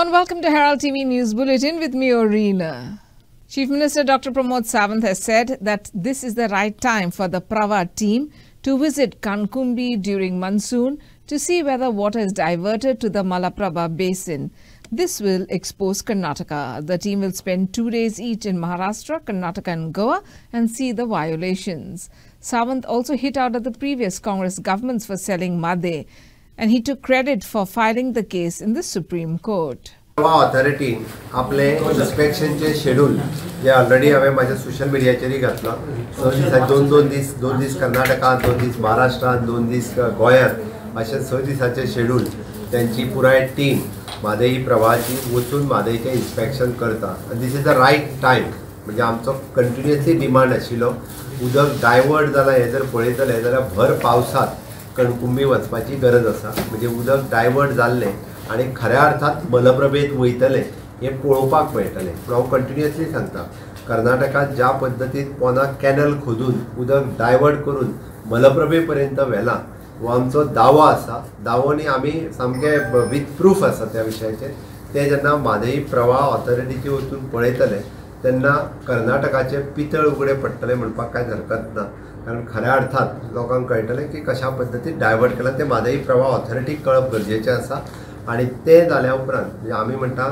and welcome to Herald TV News Bulletin with me, Orina. Chief Minister Dr. Pramod Sawant has said that this is the right time for the Prava team to visit Kankumbi during monsoon to see whether water is diverted to the Malaprabha basin. This will expose Karnataka. The team will spend 2 days each in Maharashtra, Karnataka and Goa and see the violations. Sawant also hit out at the previous Congress governments for selling Made, and he took credit for filing the case in the Supreme Court. Authority आपले इन्स्पेक्शनचे schedule जे already हांवें माझ्या social मिडियाचेर घातला. दोन दीस कर्नाटकात, 2 दीस महाराष्ट्रात, 2 दीस गोंयांत अशे 6 दिसाचे शेड्यूल त्यांची पुराय टीम म्हादई प्रवाहाची वचून म्हादईचें इन्स्पेक्शन करता. आनी this is the right time. म्हणजे आमचो कंटिन्युअसली डिमांड आशिल्लो उदक डायवर्ट जालां हें जर पळयतले जाल्यार भर पावसात कणकुंबी वचपाची गरज आसा. म्हणजे उदक डायवर्ट जाल्लें आणि खऱ्या अर्थात मलप्रभेत वयतले हे पळोवपाक मेळटलें. पूण हांव कंटिन्युअसली सांगता कर्नाटकात ज्या पद्दतीन पोना कॅनल खोदून उदक डायवर्ट करून मलप्रभे पर्यंत व्हेला हो आमचो दावो आसा. दावोनी आमी सामके विथ प्रूफ आसा त्या विशयाचेर. ते जेन्ना म्हादई प्रवाह ऑथॉरिटीचे वचून पळयतले तेन्ना कर्नाटकाचे पितळ उगडे पडटले म्हणपाक कांय हरकत ना. कारण खऱ्या अर्थात लोकांक कळटलें की कशा पद्दतीन डायवर्ट केला ते म्हादई प्रवाह ऑथॉरिटीक कळप गरजेचें आसा. आणि ते जाल्या उपरांत म्हणजे आमी म्हणटा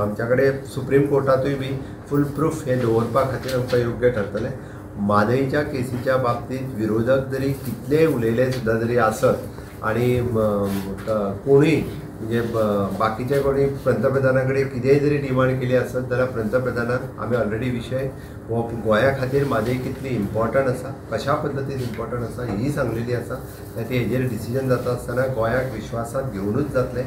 आमच्या कडेन सुप्रीम कोर्टातूय बी फूल प्रूफ हे दवरपा खातीर आमकां योग्य ठरतलें. म्हादईच्या केसीच्या बाबतींत विरोधक जरी कितलेय उलयले सुद्दां जरी आसत आणि कोणूय म्हणजे बाकीचे कोणी पंतप्रधाना कडेन कितेंय जरी डिमांड केली आसत जाल्यार पंतप्रधानाक आमी ऑलरेडी विशय हो गोंया खातीर म्हादई कितली इम्पॉर्टंट आसा, कशा पद्दतीन इम्पॉर्टंट आसा ही सांगलेली आसा. ते हेजेर डिसिजन जाता आसतना गोंयाक विश्वासात घेवनूच जातलें.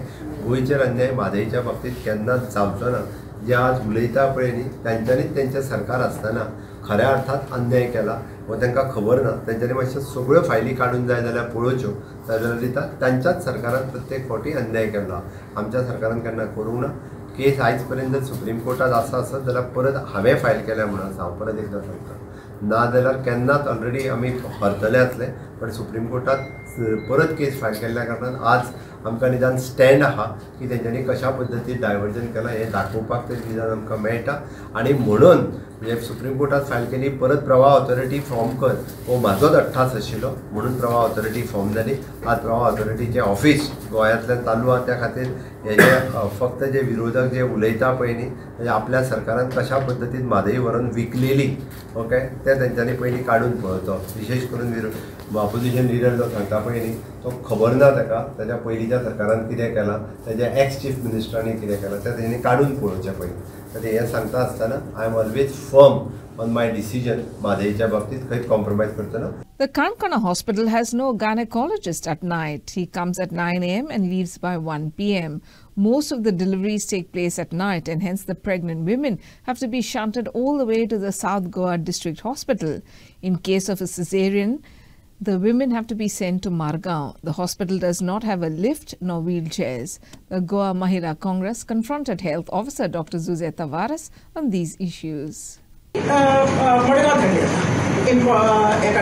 गोंयचेर अन्याय म्हादईच्या बाबतींत केन्नाच जावचो ना. जे आज उलयता पळय न्ही तांच्यांनीच तेंचें सरकार आसतना खऱ्या अर्थात अन्याय केला हो तांकां खबर ना. तेंच्यांनी मातशें सगळ्यो फायली काडून जाय जाल्यार पळोवच्यो जाल्यार दिता तांच्याच सरकारान प्रत्येक फावटी अन्याय केला. आमच्या सरकारान केन्ना करूंक ना. केस आयज पर्यंत सुप्रीम कोर्टात आसत जाल्यार परत हांवें फायल केल्या म्हणून आसा. हांव परत एकदां सांगता ना जाल्यार केन्नाच ऑलरेडी आमी हरतले आसले. पण सुप्रीम कोर्टात परत केस फायल केल्ल्या कारणान आज आमकां निदान स्टँड आहा की तेंच्यांनी कशा पद्दतीन डायवर्जन केलां हें दाखोवपाक तरी निदान आमकां मेळटा. आनी म्हणून म्हणजे सुप्रीम कोर्टात फायल केली परत प्रवाह ऑथॉरिटी फॉर्म कर हो म्हाजोच अट्टास आशिल्लो म्हणून प्रवाह ऑथॉरिटी फॉर्म जाली. आज प्रवाह ऑथॉरिटीचें ऑफिस गोंयांतल्यान चालू आहा. त्या खातीर हे जे फक्त जे विरोधक जे उलयता पळय न्ही म्हणजे आपल्या सरकारान कशा पद्दतीन म्हादई व्हरून विकलेली ओके ते तेंच्यांनी पयलीं काडून पळोवचो. विशेश करून ऑपोजिशन लिडर जो सांगता पळय न्ही तो खबर ना ताका ताच्या पयलींच्या सरकारान कितें केलां, ताच्या एक्स चीफ मिनिस्टरांनी कितें केलां तें तेणी काडून पळोवचें पयलीं. तर हें सांगता आसतना I am always firm on my decision म्हादईच्या बाबतीत खंय कॉम्प्रोमाइज करचो ना. The Kankana hospital has no gynecologist at night. He comes at 9 a.m. and leaves by 1 p.m. Most of the deliveries take place at night and hence the pregnant women have to be shunted all the way to the South Goa District Hospital. In case of a cesarean, the women have to be sent to Margao. The hospital does not have a lift nor wheelchairs. The Goa Mahila Congress confronted Health Officer Dr. Zuzeta Varas on these issues. Madagav in a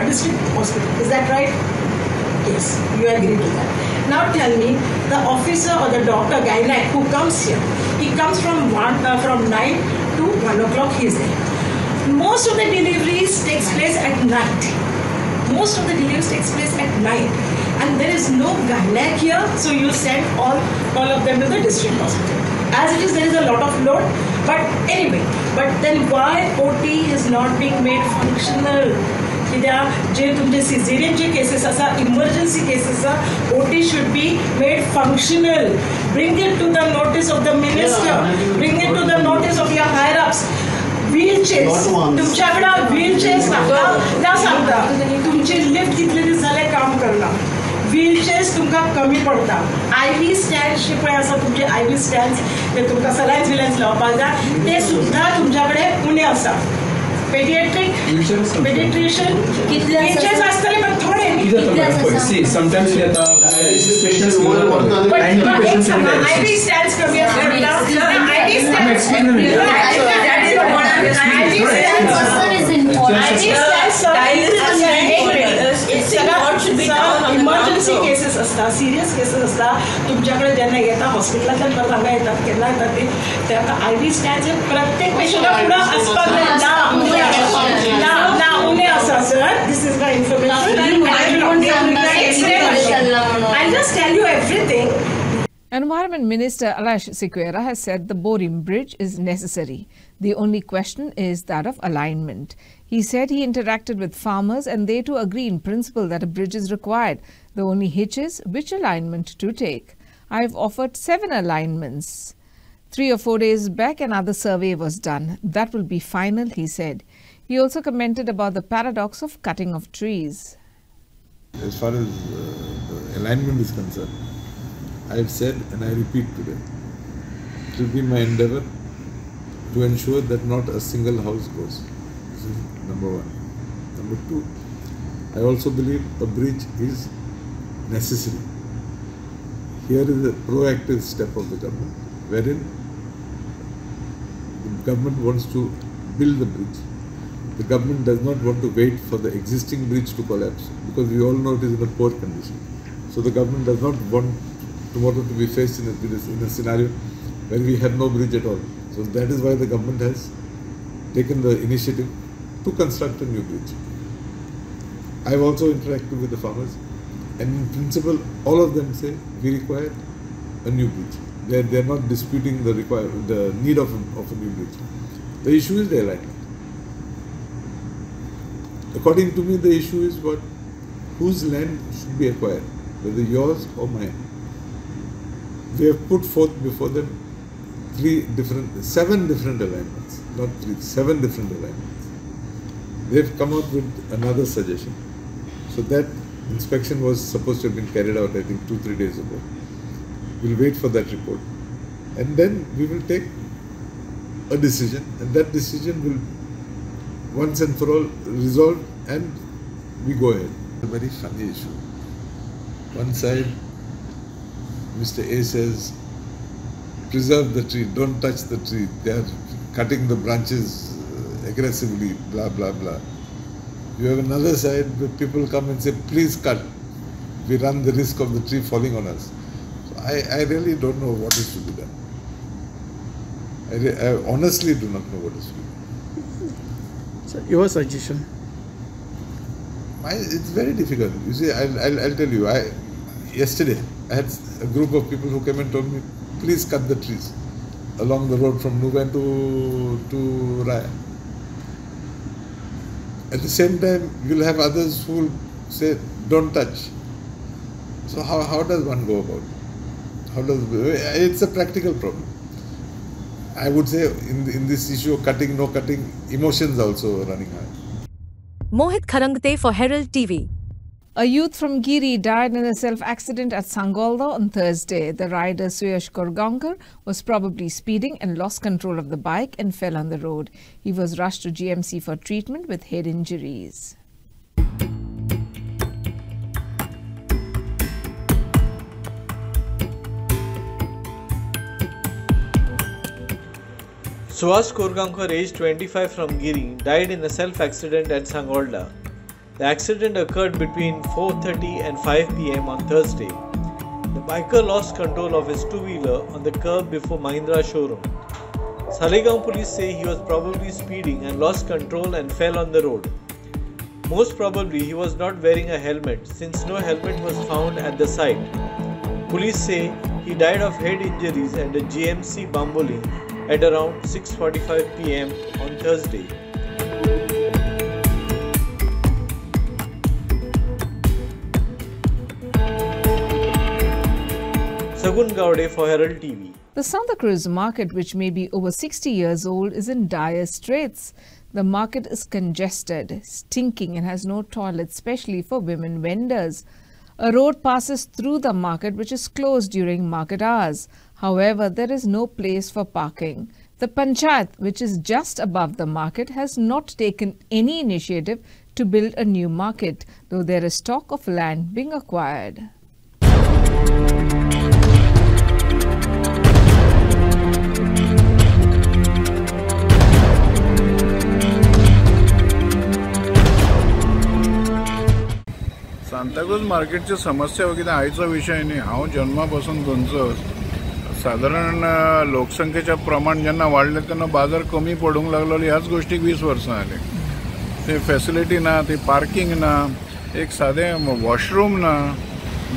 district hospital. Is that right? Yes, you agree to that. Now tell me, the officer or the doctor, gynec, who comes here, he comes from 9 to 1 o'clock. He is there. Most of the deliveries takes place at night. Most of the deliveries takes place at night, and there is no gynec here. So you send all of them to the district hospital. As it is, there is a lot of load. But anyway, but then why OT is not being made functional? कित्याक जे तुमचे सिझेरियनचे cases आसा, emergency cases आसा, OT should be made functional. Bring it to the notice of the minister. Bring it to the notice of your higher ups. Wheelchairs. तुमच्याकडे wheelchairs ना सांगता. तुमची lift कितले दीस जाले काम करना. व्हीलचेअर्स तुमकां कमी पडटा. IV स्टँड्स जे पळय आसा तुमचे IV स्टँड्स ते तुमकां सलायन्स विलायन्स लावपाक जाय ते सुद्दां तुमच्या कडेन उणे आसा. पेडिट्रिशियन व्हीलचेअर्स आसतले पण थोडे see sometimes patients IV stands कमी आसता. इमर्जन्सी केसेस असतात, सिरियस केसेस असतात तुमच्याकडे ज्यांना येतात हॉस्पिटलांतल्यान परत हांगा येतात केन्ना येतात ते ताका IV स्टॅन्स प्रत्येक पेशंटा फुडें आसपाक ना उणे आसा sir. This is my information. I'll just tell you everything. Environment Minister Alash Sequeira has said the Borim Bridge is necessary. The only question is that of alignment. He said he interacted with farmers and they too agree in principle that a bridge is required. The only hitch is which alignment to take. I have offered 7 alignments. 3 or 4 days back another survey was done. That will be final, he said. He also commented about the paradox of cutting of trees. As far as the alignment is concerned, I have said and I repeat today, it will be my endeavour to ensure that not a single house goes. This is number one. Number two, I also believe a bridge is necessary. Here is a proactive step of the government, wherein the government wants to build the bridge. The government does not want to wait for the existing bridge to collapse because we all know it is in a poor condition. So the government does not want tomorrow to be faced in a scenario where we have no bridge at all. So that is why the government has taken the initiative to construct a new bridge. I have also interacted with the farmers and in principle all of them say we require a new bridge. They are not disputing the need of a new bridge. The issue is the alignment. According to me, the issue is whose land should be acquired, whether yours or mine. We have put forth before them 7 different alignments, not 3, 7 different alignments. They have come up with another suggestion. So that inspection was supposed to have been carried out, I think, 2-3 days ago. We'll wait for that report. And then we will take a decision, and that decision will once and for all resolved and we go ahead. A very funny issue. One side, Mr. A says, preserve the tree, don't touch the tree. They are cutting the branches aggressively, blah, blah, blah. You have another side where people come and say, please cut. We run the risk of the tree falling on us. So I really don't know what is to be done. I honestly do not know what is to be done. So your suggestion? It's very difficult. You see, I'll tell you. Yesterday I had a group of people who came and told me, please cut the trees along the road from Nugan to Raya. At the same time, you'll have others who will say, don't touch. So how does one go about it? It's a practical problem. I would say in this issue of cutting, no cutting, emotions also running high. Mohit Kharangte for Herald TV. A youth from Giri died in a self-accident at Sangolda on Thursday. The rider Suyash Korgankar was probably speeding and lost control of the bike and fell on the road. He was rushed to GMC for treatment with head injuries. Suyash Korgankar, aged 25 from Giri, died in a self-accident at Sangolda. The accident occurred between 4:30 and 5 p.m. on Thursday. The biker lost control of his two-wheeler on the curb before Mahindra showroom. Salegaon police say he was probably speeding and lost control and fell on the road. Most probably he was not wearing a helmet since no helmet was found at the site. Police say he died of head injuries at a GMC Bamboli at around 6:45 p.m. on Thursday. Sagun Gowde for Herald TV. The Santa Cruz market, which may be over 60 years old, is in dire straits. The market is congested, stinking and has no toilets, especially for women vendors. A road passes through the market which is closed during market hours. However, there is no place for parking. The Panchayat, which is just above the market, has not taken any initiative to build a new market, though there is talk of land being acquired. Santa सगळ्योच मार्केटची समस्या हो कितें आयचो विशय न्ही. हांव जन्मापासून गोंयचोच. साधारण लोकसंख्येच्या प्रमाण जेन्ना वाडलें तेन्ना बाजार कमी पडूंक लागलो. ह्याच गोष्टीक 20 वर्सां जालीं. ते फॅसिलिटी ना, ती पार्किंग ना, एक सादें वॉशरूम ना,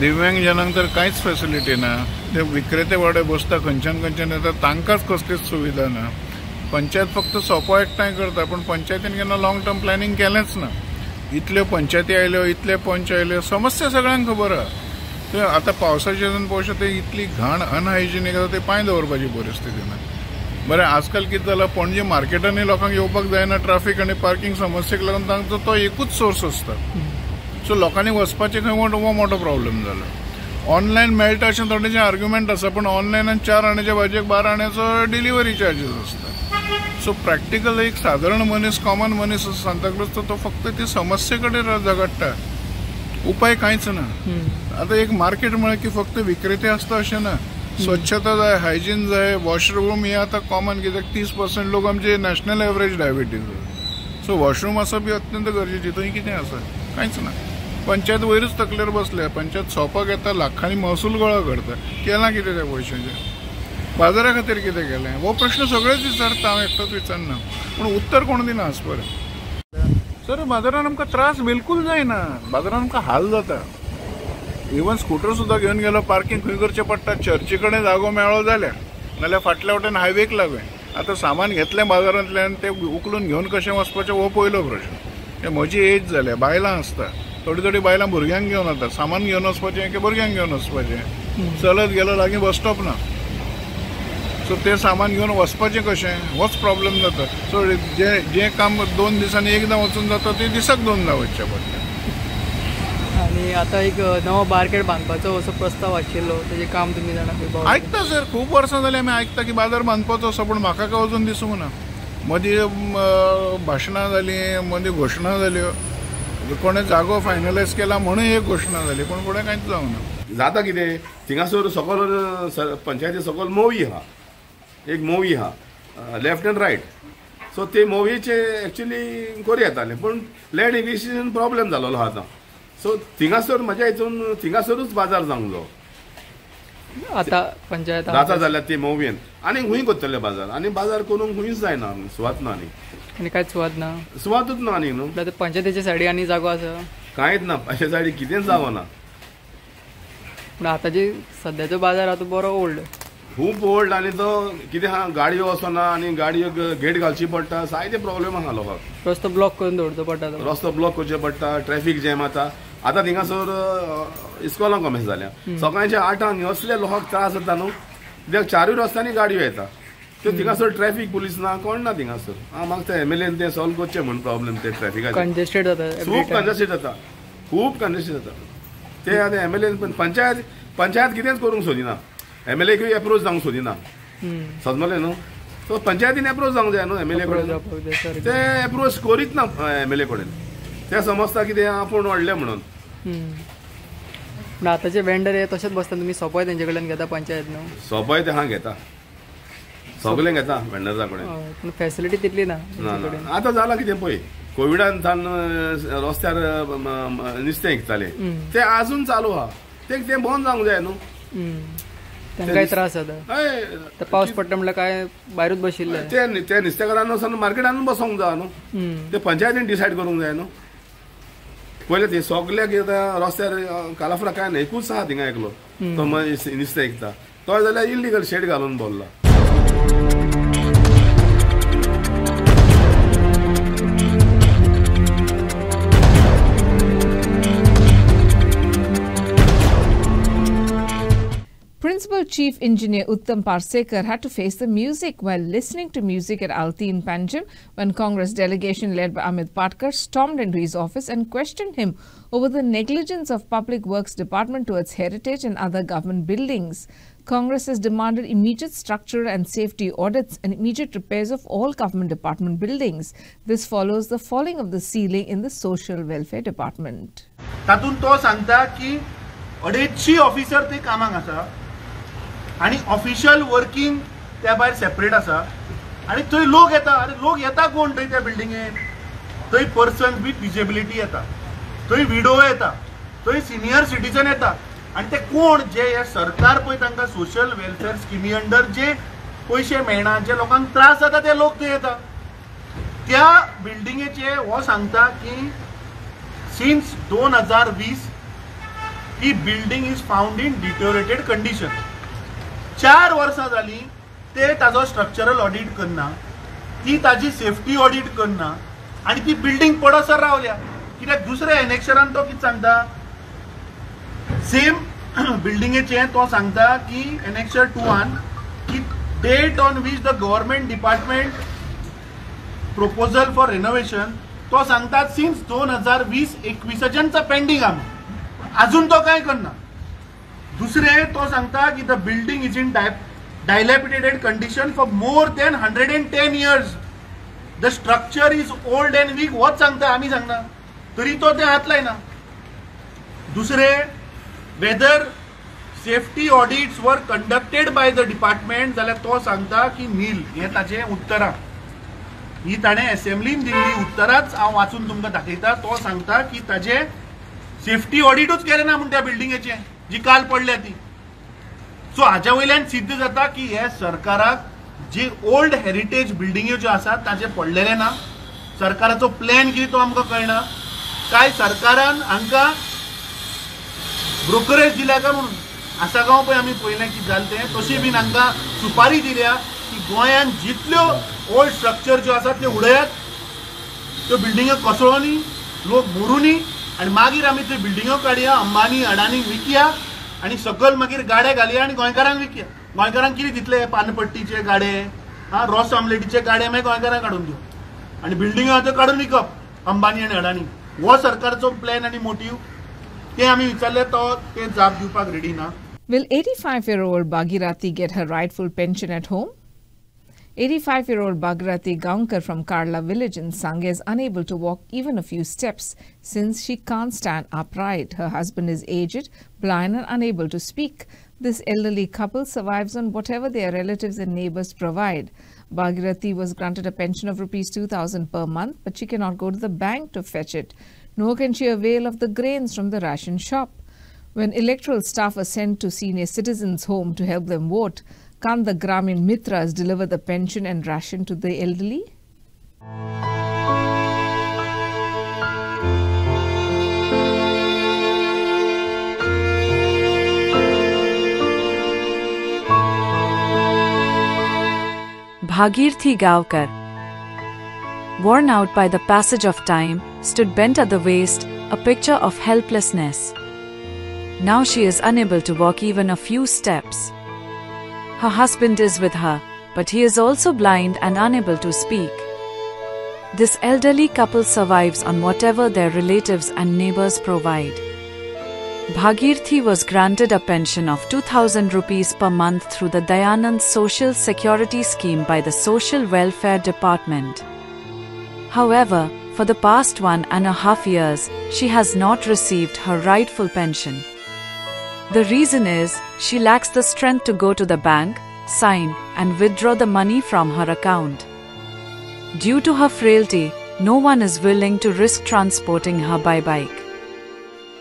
दिव्यांगजनांक तर कांयच फॅसिलिटी ना. ते विक्रेते वाडे बसता खंयच्यान येता तांकांच कसलीच सुविधा ना. पंचायत फक्त सोपो एकठांय करता पण पंचायतीन केन्ना लॉंग टर्म प्लॅनिंग केलेंच ना. इतल्यो पंचायती आयल्यो, इतले पंच आयल्यो, समस्या सगळ्यांक खबर आहा. ते आतां पावसाचे सीजन पळोवचें ते इतली घाण अनहायजिनीक आसा ते पांय दवरपाची परिस्थिती ना. बरें आजकाल कितें जालां पणजे मार्केटांनी लोकांक येवपाक जायना. ट्राफीक आनी पार्किंग समस्येक लागून तांचो तो एकूच सोर्स आसता. सो लोकांनी वचपाचें खंय हो मोठो प्रॉब्लेम जाला. ऑनलायन मेळटा अशें थोडेशें आर्ग्युमेंट आसा पण ऑनलायनान 4 आण्याच्या भाजयेक 12 आण्याचो डिलिव्हरी चार्जीस आसता. सो प्रॅक्टिकल एक साधारण मनीस, कॉमन मनीस सांताक्रूज तो फक्त ती समस्ये कडेन झगडटा. उपाय कांयच ना. आतां एक मार्केट म्हळ्यार की फक्त विक्रेते आसता अशें ना. स्वच्छता जाय, हायजीन जाय, वॉशरूम हे आतां कॉमन कित्याक 30% लोक आमचे नॅशनल एवरेज डायबिटीज. सो वॉशरूम आसप ही अत्यंत गरजेची. थंय कितें आसा? कांयच ना. पंचायत वयरूच तकलेर बसल्या. पंचायत सोंपक येता, लाखांनी महसूल गोळा करता. केलां कितें त्या पयशांचें? बाजारा खातीर कितें केलें? हो प्रश्न सगळेच विचारता. हांव एकटोच विचारना पूण उत्तर कोण दिना आसपर. सर बाजारान आमकां त्रास बिलकूल जायना. बाजारान आमकां हाल जाता. इवन स्कूटर सुद्दां घेवन गेलो पार्किंग खंय करचें पडटा. चर्ची कडेन जागो मेळ्ळो जाल्यार, नाल्यार फाटल्या वटेन हायवेक लागून. आतां सामान घेतलें बाजारांतल्यान ते उखलून घेवन कशें वचपाचें हो पयलो प्रश्न. ते म्हजी एज जाल्या, बायलां आसता. थोडी बायलां भुरग्यांक घेवन वता. सामान घेवन वचपाचें की भुरग्यांक घेवन वचपाचें. चलत गेलो लागीं बस स्टॉप ना. सो ते सामान घेवन वचपाचें कशें होच प्रॉब्लेम जाता. सो जें काम 2 दिसांनी एकदां वचून जाता ते दिसाक 2दा वचचें पडटा. आणि आता एक नवो मार्केट बांदपाचो असो प्रस्ताव आशिल्लो, तेजें काम तुमी जाणा? आयकता सर, खूब वर्सां जालीं आमी आयकता की बाजार बांदपाचो आसा पूण म्हाका काय अजून दिसूंक ना. मदीं भाशणां जालीं, मदीं घोशणा जाल्यो. कोणें जागो फायनलायज केला म्हणून एक घोशणा जाली पूण फुडें कांयच जावंक ना. जाता कितें थिंगासर सकयल पंचायती सकयल मोवी आहा, एक मोवी आहा लेफ्ट एंड रायट. सो ते मोवीचे एक्चुली करूं येतालें पूण लँड एक्विजिशन प्रॉब्लेम जालोलो आहा आतां. सो थिंगासर म्हाज्या हितून थिंगासरूच बाजार जावंक जायो. आतां पंचायत जाता जाल्यार ते मोवयेन आनी खंय करतले बाजार. आनी बाजार करूंक खंयच जायना, सुवात ना न्ही. आनी कांयच सुवात ना, सुवातूच ना न्ही. न्हू पंचायतीच्या सायडी आनी जागो आसा? कांयच ना, अशे सायडी कितेंच जावना. पूण आतांची सद्याचो बाजार आतां बरो ओल्ड, खूब ओल्ड. आनी तो कितें आहा गाडयो वचना आनी गाडयो गेट घालची पडटा. जायते प्रॉब्लेम आहा लोकांक. रस्तो ब्लॉक करून दवरचो पडटा. रस्तो ब्लॉक करचे पडटा, ट्रॅफीक जॅम जाता. आतां थिंगासर इस्कॉलांक कमी जाल्या. सकाळच्या 8 असले लोकांक त्रास जाता न्हू. कित्याक 4 रस्त्यांनी गाडयो येता. त्यो थिंगासर ट्रॅफीक पुलीस ना, कोण ना थिंगासर. म्हाका ते एमएलएन ते सॉल्व करचे म्हणून प्रॉब्लेम ते ट्रॅफिकाचे. कंजेस्टेड जाता, खूब कंजेस्टेड जाता, खूब कंजेस्टेड जाता. ते आतां एमएलएन पण पंचायत कितेंच करूंक सोदिना. एमएलएकूय एप्रोच जावंक सोदिना. समजलें न्हू. सो पंचायतीन एप्रोच जावंक जाय न्हू एमएलए कडेन. ते एप्रोच करीत ना एमएलए कडेन. ते समजता कितें आपूण व्हडलें म्हणून. आतांचे वेंडर हे तशेंच बसता. तुमी सोपय तेंचे कडल्यान घेता पंचायत न्हू? सोपय ते हांव घेता, सगळें घेता वेंडरा कडेन. पूण फॅसिलिटी तितली ना. आतां जालां कितें पळय, कोविडान रस्त्यार नुस्तें विकताले ते आजून चालू आहा. ते बंद जावंक जाय न्हू. तांकांय त्रास जाता. पावस पडटा म्हणल्यार काय भायरूच बशिल्ले. ते नुस्तेकारांनी वचून मार्केटान बसोंक जाय न्हू. ते पंचायतीन डिसायड करूंक जाय न्हू. पयले ते सगळ्याक रस्त्यार कालाफ्रा काय ना, एकूच आहा थिंगा एकलो तो नुस्तें विकता. तो जाल्यार इल्लीगल शेड घालून बोल्ला. Principal Chief Engineer Uttam Parsekar had to face the music while listening to music at Alti in Panjim when Congress delegation led by Amit Patkar stormed into his office and questioned him over the negligence of Public Works Department towards heritage and other government buildings. Congress has demanded immediate structural and safety audits and immediate repairs of all government department buildings. This follows the falling of the ceiling in the Social Welfare Department. तातून तो सांगता की 250 officer ते कामाक आसा आणि official working त्या भायर सेपरेट आसा. आणि थंय लोक येता. अरे लोक येता कोण थंय त्या बिल्डिंगेन? थंय पर्सन्स विथ डिसेबिलिटी येता, थंय विडो येता, थंय सिनियर सिटीजन येता आनी ते कोण जे हे सरकार पळय तांकां सोशल वेलफेअर स्किमी अंडर जे पयशे मेळना, जे लोकांक त्रास जाता ते लोक थंय येता. त्या बिल्डिंगेचे हो सांगता की सिन्स 2020 ही building is found in deteriorated condition. 4 वर्सां जाली ते ताजो स्ट्रक्चरल ऑडिट करना, ती ताजी सेफ्टी ऑडिट करना आनी ती बिल्डिंग पडसर रावल्या. कित्याक दुसऱ्या एनेक्शरान तो कितें सांगता, सेम बिल्डिंगेचे तो सांगता की एनेक्शर 2 की date on which the government department proposal for renovation तो सांगतात सिन्स 2020-21 पेंडिंग आहा, अजून तो काय करना. दुसरे तो सांगता की the building is in dilapidated condition for more than 110 years. The structure is old and weak. वोच सांगता, आम्ही सांगना, तरी तो ते हात लायना. दुसरे, whether safety audits were conducted by the department, जाल्यार तो सांगता की नील. हे ताचे उत्तरां ही ताणे असेंब्लीन दिल्ली उत्तराच हांव वाचून तुमकां दाखयता. तो सांगता की ताजे सेफ्टी ऑडिटूच केले ना म्हण त्या बिल्डिंगेचे जी काल पडल्या ती. सो हाच्या वयल्यान सिद्ध जाता की हे सरकाराक जी ओल्ड हेरिटेज बिल्डिंग्यो ज्यो आसात ताचे पडलेले ना. सरकाराचो प्लॅन कितें तो आमकां कळना. काय सरकारान हांकां ब्रोकरेज दिल्या काय म्हणून आसागांव पळय आमी पळयलें कितें जालें तें, तशी बीन हांकां सुपारी दिल्या की गोंयान जितल्यो ओल्ड स्ट्रक्चर ज्यो आसात त्यो उडयात, त्यो बिल्डिंगो कोसळोनी, लोक मरुनी आनी मागीर आमी त्यो बिल्डिंगो काडया, अंबानी अडानीक विकया आनी सकयल मागीर गाडे घालया आनी गोंयकारांक विकया. गोंयकारांक कितें दितले, पानपट्टीचे गाडे, रॉस ऑमलेटीचे गाडे मागीर गोंयकारांक काडून दिवप आनी बिल्डिंगो त्यो काडून विकप अंबानी आनी अडानी. हो सरकारचो प्लॅन आनी मोटीव ते आमी विचारले, तो ते जाप दिवपाक रेडी ना. Will 85-year-old Bhagirathi get her rightful pension at home? 85-year-old Bhagirathi Gaunkar from Karla village in Sangh is unable to walk even a few steps since she can't stand upright. Her husband is aged, blind and unable to speak. This elderly couple survives on whatever their relatives and neighbors provide. Bhagirathi was granted a pension of Rs 2,000 per month, but she cannot go to the bank to fetch it. Nor can she avail of the grains from the ration shop. When electoral staff are sent to senior citizens' home to help them vote, can't the Gramin Mitras deliver the pension and ration to the elderly? Bhagirathi Gaunkar, worn out by the passage of time, stood bent at the waist, a picture of helplessness. Now she is unable to walk even a few steps. Her husband is with her, but he is also blind and unable to speak. This elderly couple survives on whatever their relatives and neighbors provide. Bhagirathi was granted a pension of 2,000 rupees per month through the Dayanand Social Security Scheme by the Social Welfare Department. However, for the past 1.5 years, she has not received her rightful pension. The reason is, she lacks the strength to go to the bank, sign, and withdraw the money from her account. Due to her frailty, no one is willing to risk transporting her by bike.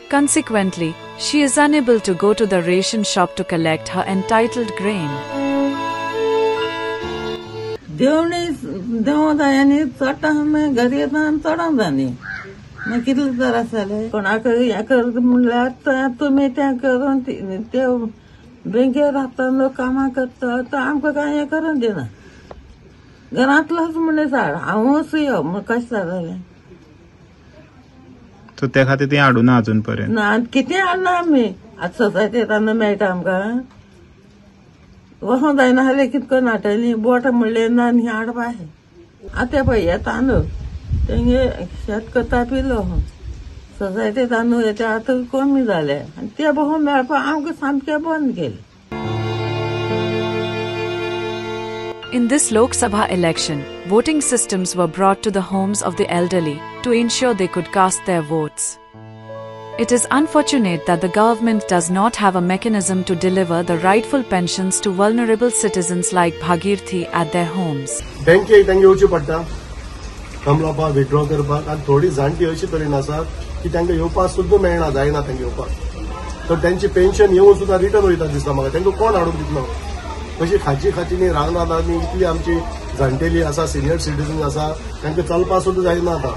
Consequently, she is unable to go to the ration shop to collect her entitled grain. देवदायानी चटा में घरी येताना चढावं जाणी मागीर कितले त्रास जाले. कोणाक हें कर म्हणल्यार तुमी तें करून ते बँकेर रावता लोक कामां करता तो आमकां कांय हें करून दिना. घरांतलोच मनीस हाड हांवूच यो म्हाका कशें जालें. सो त्या खातीर तें हाडूना अजून पर्यंत ना कितें हाडना आमी आतां सोसायटींत आनी मेळटा आमकां. वचों जायना जाल्यार कितें करून हाडटलीं बोट म्हणलें ना आनी हाडपा आतां पळय हे तांदूळ तेंगे शेत करता पिलो सोसायटी तांदूळ ते आतां कमी जाले आनी ते बसून मेळपा आमकां सामकें बंद केलें. In this Lok Sabha election, voting systems were brought to the homes of the elderly to ensure they could cast their votes. It is unfortunate that the government does not have a mechanism to deliver the rightful pensions to vulnerable citizens like Bhagirathi at their homes. बँकेक तांगे येवचें पडटा काम लावपाक withdraw करपाक आनी थोडी जाणटी अशी तरेन आसात की तांकां येवपाक सुद्दां मेळना, जायना तांकां येवपाक. तर तांची पेन्शन येवन सुद्दां रिटर्न वयता दिसता म्हाका. तांकां कोण हाडून दितलो? कशी खाची रांगनात आनी इतली आमची जाणटेली आसा, सिनियर सिटीजन आसा, तांकां चलपाक सुद्दां जायना आतां,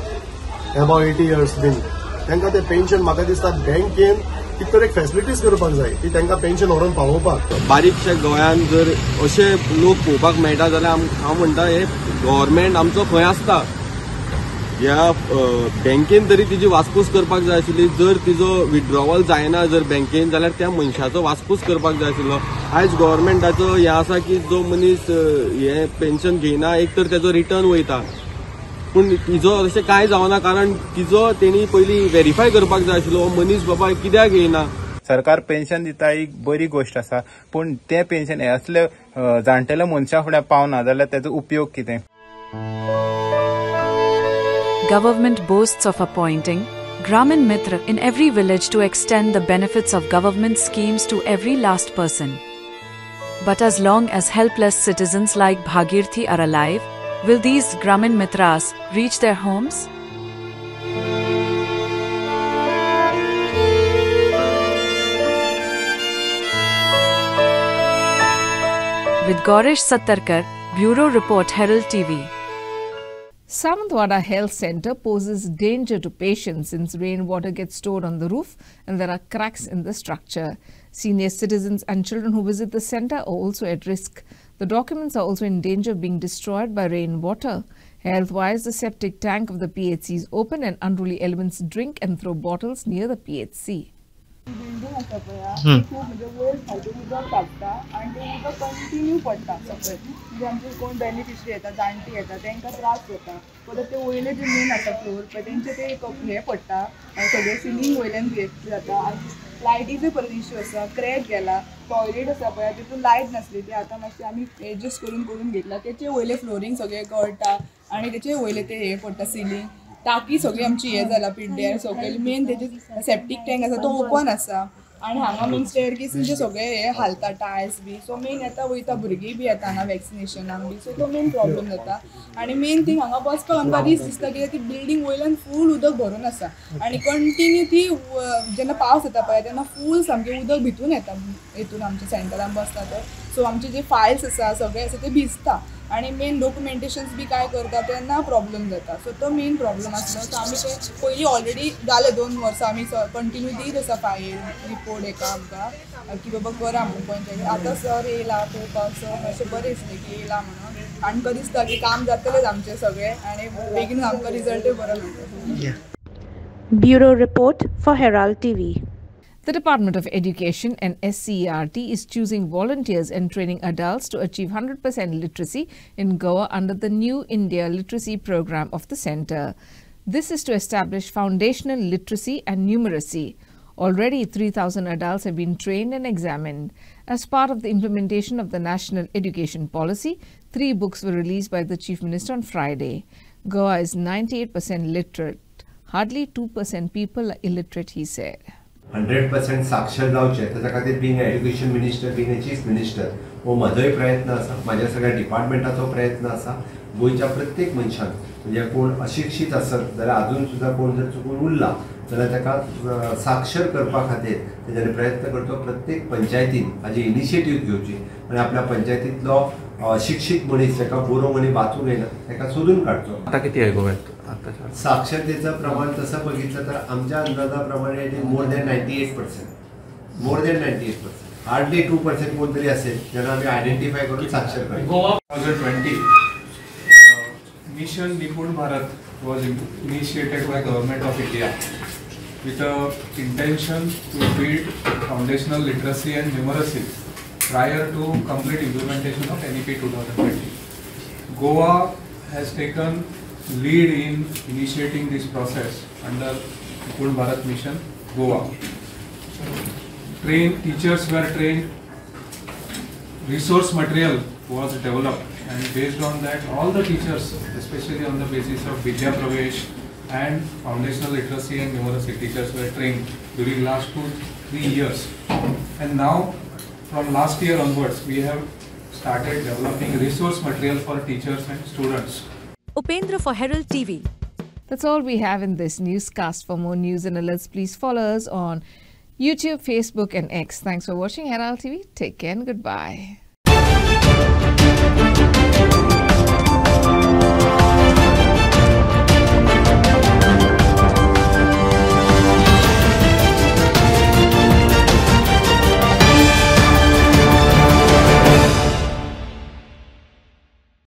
अबाव 80 years बीन. तांकां तें पेन्शन म्हाका दिसता बँकेन कितें तरी फॅसिलिटीज करपाक जाय की तांकां पेन्शन व्हरून पावोवपाक. बारीकशा गोंयांत जर अशे लोक पळोवपाक मेळटा जाल्यार हांव म्हणटा हे गव्हर्मेंट आमचो खंय आसता. ह्या बँकेन तरी तिची वासपूस करपाक जाय आशिल्ली. जर तिजो विथड्रॉवल जायना जर बँकेन जाल्यार त्या मनशाचो वासपूस करपाक जाय आशिल्लो. आयज गव्हर्मेंटाचो हें आसा की जो मनीस हे पेन्शन घेयना एक तर तेजो रिटर्न वयता, पूण तिजो अशें कांय जावना कारण तिजो तेणी पयलीं व्हेरीफाय करपाक जाय आशिल्लो हो मनीस बाबा कित्याक येयना. सरकार पेन्शन दिता ही बरी गोष्ट आसा, पूण तें पेन्शन हे असले जाणटेल्या मनशां फुड्यान पावना जाल्यार तेजो उपयोग कितें? Government boasts of appointing Gramin Mitra in every village to extend the benefits of government schemes to every last person. But as long as helpless citizens like Bhagirthi are alive, will these Gramin Mitras reach their homes? With Gaurish Sattarkar, Bureau Report, Herald TV. Savantwada Health Centre poses danger to patients since rainwater gets stored on the roof and there are cracks in the structure. Senior citizens and children who visit the centre are also at risk. The documents are also in danger of being destroyed by rainwater. Health-wise, the septic tank of the PHC is open and unruly elements drink and throw bottles near the PHC. Building आसा पळय खूब म्हणजे वयर खालून उदक काडटा आनी तें उदक कंटिन्यू पडटा सकयल. म्हणजे आमचे कोण बेनिफिशरी येता, जाणटी येता, तांकां त्रास जाता. परत ते वयले जे मेन आसा फ्लोर पळय तेंचे ते हे पडटा, सगळे सिलींग वयल्यान ब्रेक जाता. लायटीचो परत इश्यू आसा, क्रॅक गेला. टॉयलेट आसा पळय तितून लायट नासली, ती आतां मातशी आमी एडजस्ट करून घेतला. तेचे वयले फ्लोरींग सगळे गळटा आनी तेचे वयले ते हे पडटा सिलींग. टाकी सगळी आमची हे जाला पिड्ड्यार सकयल. मेन तेजे सेप्टीक टँक आसा तो ओपन आसा आनी हांगा मेन स्टेअरकेसीचे सगळे हे हालता टायल्स बी. सो मेन येता वयता भुरगीं बी येता हांगा वॅक्सिनेशनाक बी. सो तो मेन प्रॉब्लम जाता. आनी मेन थिंग हांगा बसपाक आमकां रिस्क दिसता कित्याक ती बिल्डींग वयल्यान फूल उदक भरून आसा आनी कंटिन्यू ती जेन्ना पावस येता पळय तेन्ना फूल सामकें उदक भितून येता हितून आमच्या सेंटरान बसता तर. सो आमचे जे फायल्स आसा सगळे आसा ते भिजता आनी मेन डॉक्युमेंटेशन्स बी काय करता तेन्ना प्रॉब्लम जाता. सो तो मेन प्रॉब्लम आसलो. सो आमी ते पयलीं ऑलरेडी जाले 2 वर्सां आमी कंटिन्यू दीत आसा फायल रिपोर्ट एका आमकां की बाबा करा म्हणून पंचायत. आतां सर येयला पळोवपाक, सर अशें बरें दिसलें की येयला म्हणून आनी आमकां दिसता की काम जातलेंच आमचें सगळें आनी बेगीन आमकां रिजल्टूय बरो मेळटलो. Bureau Report for Herald TV. The Department of Education and SCERT is choosing volunteers and training adults to achieve 100% literacy in Goa under the New India Literacy Program of the centre. This is to establish foundational literacy and numeracy. Already 3,000 adults have been trained and examined. As part of the implementation of the National Education Policy, 3 books were released by the Chief Minister on Friday. Goa is 98% literate. Hardly 2% people are illiterate, he said. 100% साक्षर जावचे त्याच्या खातीर being education minister being a chief minister हो म्हजोय प्रयत्न आसा, म्हाज्या सगळ्या डिपार्टमेंटाचो प्रयत्न आसा. गोंयच्या प्रत्येक मनशान म्हणजे कोण अशिक्षीत आसत जाल्यार अजून सुद्दां कोण जर चुकून उरला जाल्यार ताका साक्षर करपा खातीर तेजेर प्रयत्न करचो. प्रत्येक पंचायतीन हाजी इनिशिएटीव घेवची आनी आपल्या पंचायतींतलो अशिक्षीत मनीस जाका बरो मनीस वाचूंक येना ताका सोदून काडचो. आता किती आहे गोव्यात साक्षरतेचं प्रमाण तसं बघितलं तर आमच्या अंदाजाप्रमाणे it is more than 98%. More than 98%. Hardly 2% कोणतरी असेल ज्यांना आम्ही आयडेंटिफाय करून साक्षर करतो. गोवा 2020 मिशन निपुण Bharat was initiated by Government of India with the intention to build foundational literacy and numeracy prior to complete implementation of NEP 2020. Goa has taken lead in initiating this process under Nipun Bharat Mission Goa. Teachers were trained, resource material was developed, and based on that all the teachers, especially on the basis of Vidya Pravesh and foundational literacy and numeracy, teachers were trained during last 2-3 years. And now from last year onwards we have started developing resource material for teachers and students. Upendra for Herald TV. That's all we have in this newscast. For more news and alerts, please follow us on YouTube, Facebook and X. Thanks for watching Herald TV. Take care and goodbye.